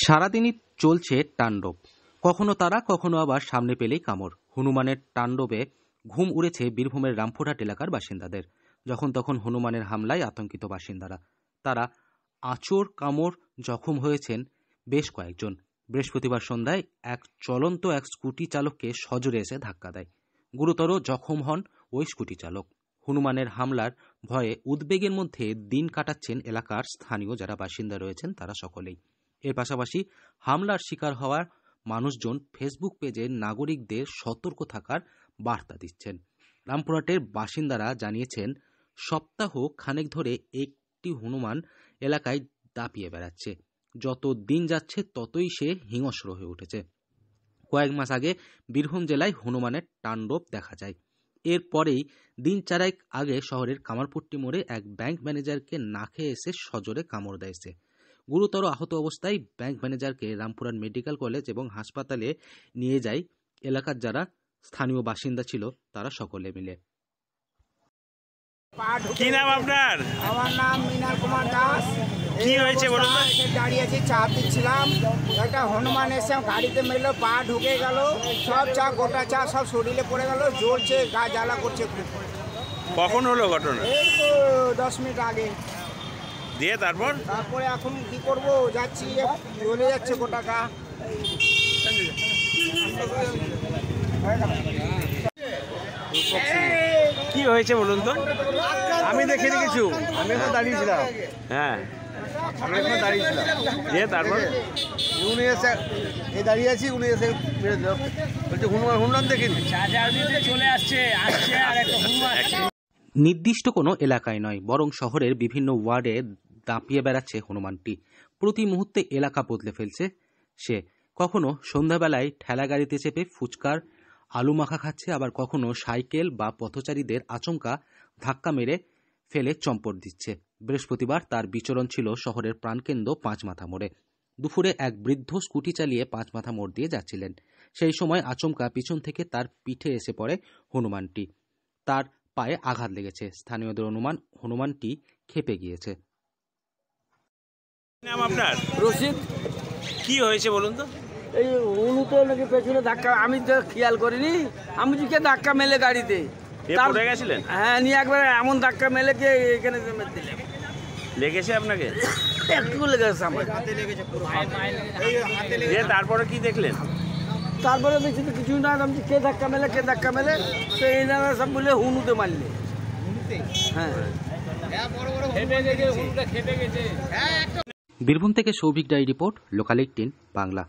সারাদিনই চলছে তাণ্ডব, কখনো তারা কখনো আবার সামনে পেলেই কামড়। হনুমানের তাণ্ডবে ঘুম উড়েছে বীরভূমের রামপুরহাট এলাকার বাসিন্দাদের। যখন তখন হনুমানের হামলায় আতঙ্কিত বাসিন্দারা। তারা আঁচড় কামড় জখম হয়েছেন বেশ কয়েকজন। বৃহস্পতিবার সন্ধ্যায় এক চলন্ত স্কুটি চালককে সজোরে এসে ধাক্কা দেয়। গুরুতর জখম হন ওই স্কুটি চালক। হনুমানের হামলার ভয়ে উদ্বেগের মধ্যে দিন কাটাচ্ছেন এলাকার স্থানীয় যারা বাসিন্দা রয়েছেন তারা সকলেই। এর পাশাপাশি হামলার শিকার হওয়ার মানুষজন ফেসবুক পেজে নাগরিকদের সতর্ক থাকার বার্তা দিচ্ছেন। রামপুরহাটের বাসিন্দারা জানিয়েছেন, সপ্তাহ খানেক ধরে একটি হনুমান এলাকায় দাপিয়ে বেড়াচ্ছে। যত দিন যাচ্ছে ততই সে হিংস্র হয়ে উঠেছে। কয়েক মাস আগে বীরভূম জেলায় হনুমানের তাণ্ডব দেখা যায়। এরপরেই দিন চারেক আগে শহরের কামারপট্টি মোড়ে এক ব্যাংক ম্যানেজারকে না খেয়ে এসে সজোরে কামড় দেয় সে। গুরুতর আহত অবস্থায় ব্যাংক ম্যানেজারকে রামপুরহাট মেডিকেল কলেজ এবং হাসপাতালে নিয়ে যায় এলাকার যারা স্থানীয় বাসিন্দা ছিল তারা সকলে মিলে। কি নাম আপনার? আমার নাম মৃণাল কুমার দাস। কি হয়েছে বলুন তো? দাঁড়িয়ে আছি, চা দিচ্ছিলাম, একটা হনুমান এসে গাড়িতে মেরলো, পা ঢুকে গেল, সব চা গোটা চা সব শরীরে পড়ে গেল, জ্বলছে, গা জ্বালা করছে খুব। কখন হলো ঘটনা? এই তো 10 মিনিট আগে। দিয়ে তারপরে এখন কি করব, যাচ্ছি, জ্বলে যাচ্ছে গোটা গা। কি হয়েছে বলুন তো? আমি দেখিনি কিছু, আমি এখন দাঁড়িয়েছিলাম। হ্যাঁ, আমি এখন দাঁড়িয়েছিলাম। দিয়ে তারপর উনি এসে এই দাঁড়িয়ে আছি, উনি এসে মেরে দিল। বলছে হনুমান দেখিনি। চলে আসছে আর একটা হনুমান। নির্দিষ্ট কোনো এলাকায় নয়, বরং শহরের বিভিন্ন ওয়ার্ডে দাপিয়ে বেড়াচ্ছে হনুমানটি। প্রতি মুহূর্তে এলাকা বদলে ফেলছে সে। কখনো সন্ধ্যাবেলায় ঠেলা গাড়িতে চেপে ফুচকার আলু মাখা খাচ্ছে, আবার কখনো সাইকেল বা পথচারীদের আচমকা ধাক্কা মেরে ফেলে চম্পট দিচ্ছে। বৃহস্পতিবার তার বিচরণ ছিল শহরের প্রাণকেন্দ্র পাঁচমাথা মোড়ে। দুপুরে এক বৃদ্ধ স্কুটি চালিয়ে পাঁচমাথা মোড় দিয়ে যাচ্ছিলেন। সেই সময় আচমকা পিছন থেকে তার পিঠে এসে পড়ে হনুমানটি। তার পায়ে আঘাত লেগেছে। স্থানীয়দের অনুমান হনুমানটি ক্ষেপে গিয়েছে। নাম আপনার? রশিদ। কি হয়েছে বলুন তো? এই উনি তো নাকি পেছনে ধাক্কা, আমি তো খেয়াল করিনি, আমি যে ধাক্কা মেলে গাড়িতে পড়ে গেছিলেন? হ্যাঁ, নিয়ে একবার এমন ধাক্কা মেলে কে এখানে দিলাম। লেগেছে আপনাকে? একটু লেগেছে আমার। দিয়ে তারপরে কি দেখলেন? তারপরে দেখছি তো কিছুই না, আমি কে ধাক্কা মেলে তো এই নানা সব বলে হুনুতে মারলে। হ্যাঁ, বীরভূম থেকে Souvik die report, local 18 Bangla.